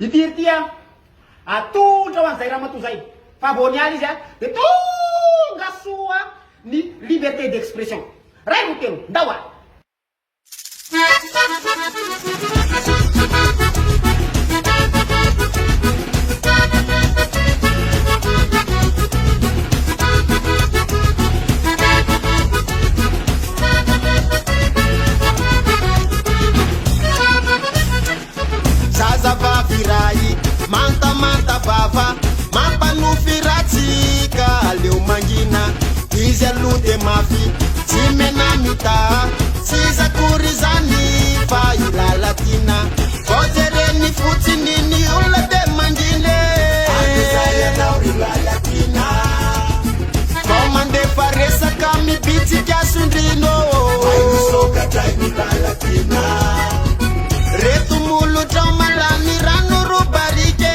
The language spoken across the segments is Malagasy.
Ity atotra ho an'izay raha matozay fa vao nialy izy de tonga soa ny liberté d'expression. Ray no teno ndao a. Virai manta bava mampanofiratsyka leo mangina izy aloha de mafy tsy menamita tsy zakory zany fa ilalatina vao jereny fotsiny ny olona de mangile vao mandefa resaka mibitsika sondrino reto molotra malamy rano robarike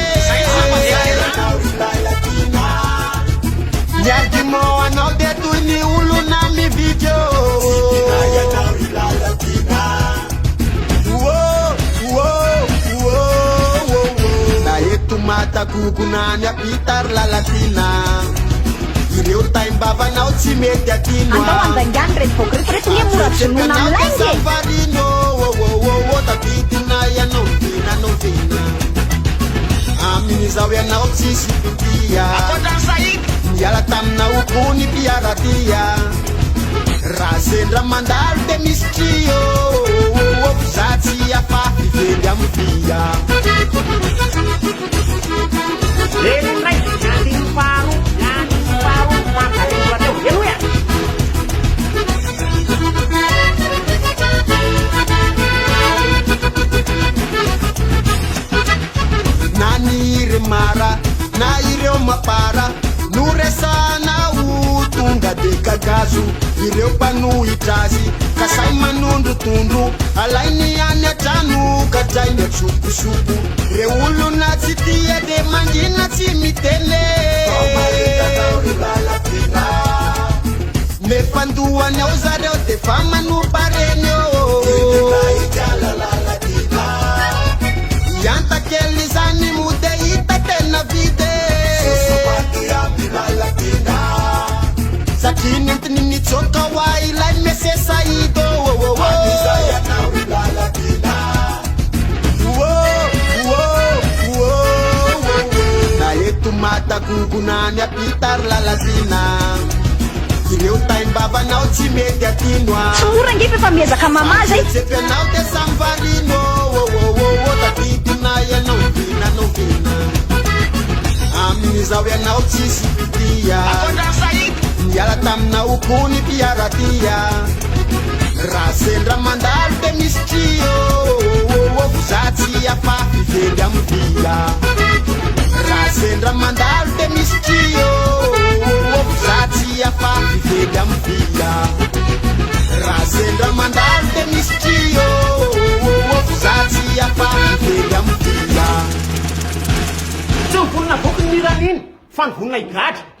niargimo anao de toy ny olona mivideo na eto matakokonany apitary lalatina ireo taimbavanao tsy mety atinoafarino tavidina ianao vinanao vina amin'izao ianao tsisy pitia miala taminao kony mpiaratia raha sendra mandalo de misy trio zatsy afafy vely amy via naniry mara na ireo mapara no resana o tonga de kagazo ireo mpanohitra azy ka say manondro tondro alainy any atrano kadrainy atsokosoko re olona tsy tia de mangina tsy mitele mefandohany ao zareo de fa manompareny yantakely zany mode hita tena vide satria nentiny nitsoka hoa ilay mesesa ido na eto matakokonany apitary lalatina ireo taimbavanao tsy mety atinoa sorangefa fa miezaka mama zay tsepianao de samvarino tavidina ianao vinanao vina amin'izao ianao tsisy pitia miala taminao kony mpiaratia raha sendra mandalo de misy trio zatsy afafy vely amy via raha sendra mandalo de misy trio zatsy afafy vely amy via raha sendra mandalo de misy trio zatsy afafy vely amy via tsy mivonona boky ny mirana iny fa nivonina igadra